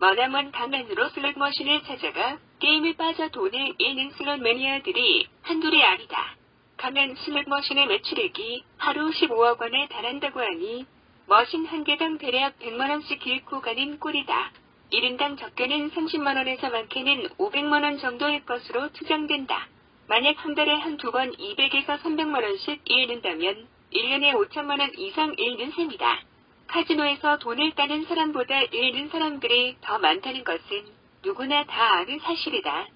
머나먼 강남으로 슬롯 머신을 찾아가 게임에 빠져 돈을 잃는 슬롯 매니아들이 한둘이 아니다. 강남 슬롯 머신의 매출액이 하루 15억 원에 달한다고 하니 머신 한 개당 대략 100만 원씩 잃고 가는 꼴이다. 1인당 적게는 30만 원에서 많게는 500만 원 정도일 것으로 추정된다. 만약 한 달에 한두 번 200에서 300만 원씩 잃는다면 1년에 5천만 원 이상 잃는 셈이다. 카지노에서 돈을 따는 사람보다 잃는 사람들이 더 많다는 것은 누구나 다 아는 사실이다.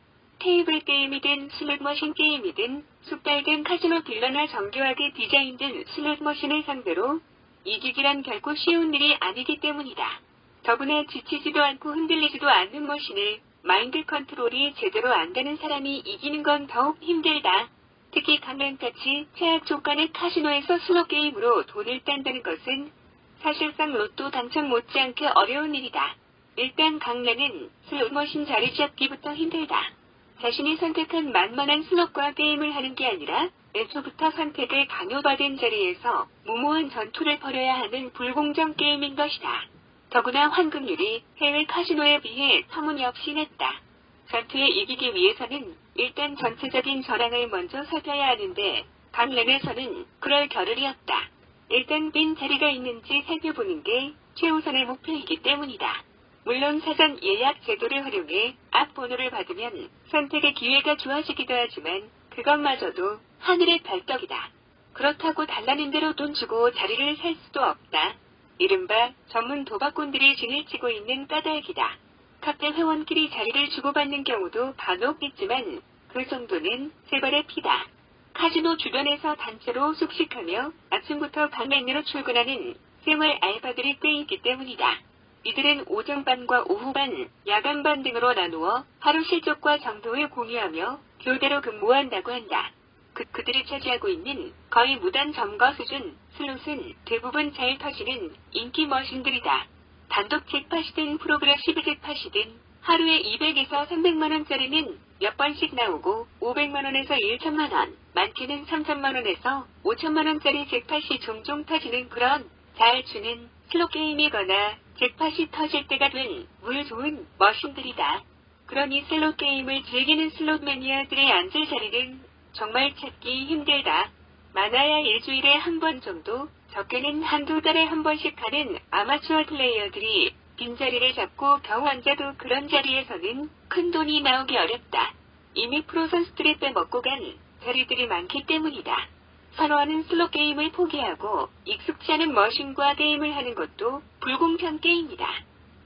테이블 게임이든 슬롯 머신 게임이든 숙달된 카지노 딜러나 정교하게 디자인된 슬롯 머신을 상대로 이기기란 결코 쉬운 일이 아니기 때문이다. 더구나 지치지도 않고 흔들리지도 않는 머신을 마인드 컨트롤이 제대로 안 되는 사람이 이기는 건 더욱 힘들다. 특히 강남같이 최악 조건의 카지노에서 슬롯 게임으로 돈을 딴다는 것은 사실상 로또 당첨 못지않게 어려운 일이다. 일단 강남은 슬롯 머신 자리 잡기부터 힘들다. 자신이 선택한 만만한 슬롯과 게임을 하는 게 아니라 애초부터 선택을 강요받은 자리에서 무모한 전투를 벌여야 하는 불공정 게임인 것이다. 더구나 환급률이 해외 카지노에 비해 터무니없이 낮다. 전투에 이기기 위해서는 일단 전체적인 전황을 먼저 살펴야 하는데 강남에서는 그럴 겨를이 없다. 일단 빈 자리가 있는지 살펴보는 게 최우선의 목표이기 때문이다. 물론 사전 예약 제도를 활용해 앞 번호를 받으면 선택의 기회가 좋아지기도 하지만 그것마저도 하늘의 별떡이다. 그렇다고 달라는 대로 돈 주고 자리를 살 수도 없다. 이른바 전문 도박꾼들이 진을 치고 있는 까닭이다. 카페 회원끼리 자리를 주고받는 경우도 간혹 있지만 그 정도는 세발의 피다. 카지노 주변에서 단체로 숙식하며 아침부터 밤낮으로 출근하는 생활 알바들이 꽤 있기 때문이다. 이들은 오전반과 오후반, 야간반 등으로 나누어 하루 실적과 정도를 공유하며 교대로 근무한다고 한다. 그들이 차지하고 있는 거의 무단 점거 수준 슬롯은 대부분 잘 터지는 인기 머신들이다. 단독 잭팟이든 프로그레시브 잭팟이든 하루에 200에서 300만 원짜리는 몇 번씩 나오고 500만 원에서 1천만 원, 많게는 3천만 원에서 5천만 원짜리 잭팟이 종종 터지는 그런 잘 주는 슬롯 게임이거나 잭팟이 터질 때가 된 물 좋은 머신들이다. 그러니 슬롯 게임을 즐기는 슬롯 매니아들의 앉을 자리는 정말 찾기 힘들다. 많아야 일주일에 한 번 정도, 적게는 한두 달에 한 번씩 하는 아마추어 플레이어들이 빈자리를 잡고 겨우 앉아도 그런 자리에서는 큰 돈이 나오기 어렵다. 이미 프로 선수들이 빼먹고 간 자리들이 많기 때문이다. 선호하는 슬롯 게임을 포기하고 익숙치 않은 머신과 게임을 하는 것도 불공평 게임이다.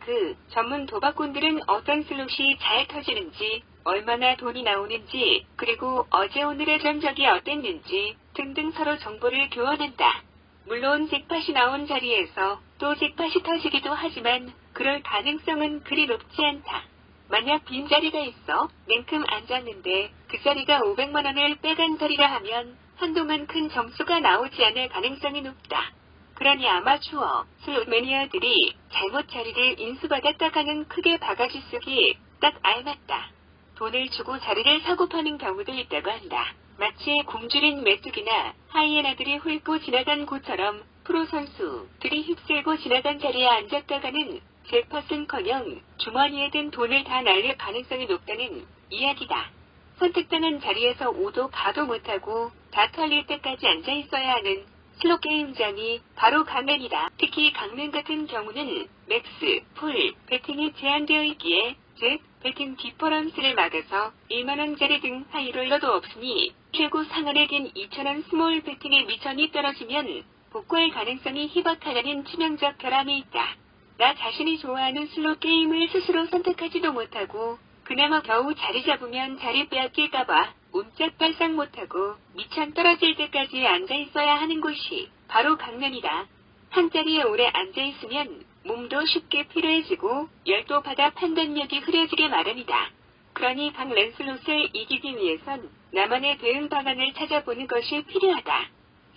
그 전문 도박꾼들은 어떤 슬롯이 잘 터지는지, 얼마나 돈이 나오는지, 그리고 어제 오늘의 전적이 어땠는지 등등 서로 정보를 교환한다. 물론 잭팟이 나온 자리에서 또 잭팟이 터지기도 하지만 그럴 가능성은 그리 높지 않다. 만약 빈자리가 있어 냉큼 앉았는데 그 자리가 500만 원을 빼간 자리라 하면 한동안 큰 점수가 나오지 않을 가능성이 높다. 그러니 아마추어 슬롯 매니아들이 잘못 자리를 인수받았다가는 크게 바가지 쓰기 딱 알맞다. 돈을 주고 자리를 사고 파는 경우도 있다고 한다. 마치 굶주린 메뚜기나 하이에나들이 훑고 지나간 곳처럼 프로 선수들이 휩쓸고 지나간 자리에 앉았다가는 잭팟은커녕 주머니에 든 돈을 다 날릴 가능성이 높다는 이야기다. 선택당한 자리에서 오도 가도 못하고 다 털릴 때까지 앉아 있어야 하는 슬롯 게임장이 바로 강남이다. 특히 강남 같은 경우는 맥스, 풀, 배팅이 제한되어 있기에 즉 배팅 디퍼런스를 막아서 1만원짜리 등 하이롤러도 없으니 최고 상한액인 2,000원 스몰 배팅의 미천이 떨어지면 복구할 가능성이 희박하다는 치명적 결함이 있다. 나 자신이 좋아하는 슬롯 게임을 스스로 선택하지도 못하고 그나마 겨우 자리 잡으면 자리 빼앗길까봐 옴짝발싹 못하고 미천 떨어질 때까지 앉아있어야 하는 곳이 바로 강남이다. 한 자리에 오래 앉아있으면 몸도 쉽게 피로해지고 열도 받아 판단력이 흐려지게 마련이다. 그러니 각 랜슬롯을 이기기 위해선 나만의 대응 방안을 찾아보는 것이 필요하다.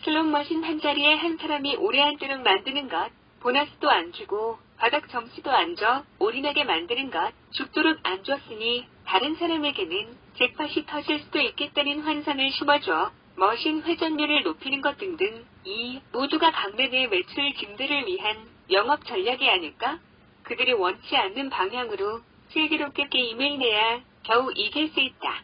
슬롯 머신 한 자리에 한 사람이 오래 앉도록 만드는 것, 보너스도 안 주고 바닥 점수도 안 줘 올인하게 만드는 것, 죽도록 안 줬으니 다른 사람에게는 잭팟이 터질 수도 있겠다는 환상을 심어줘 머신 회전율을 높이는 것 등등 이 모두가 강남의 매출 증대를 위한 영업 전략이 아닐까? 그들이 원치 않는 방향으로 슬기롭게 게임을 내야 겨우 이길 수 있다.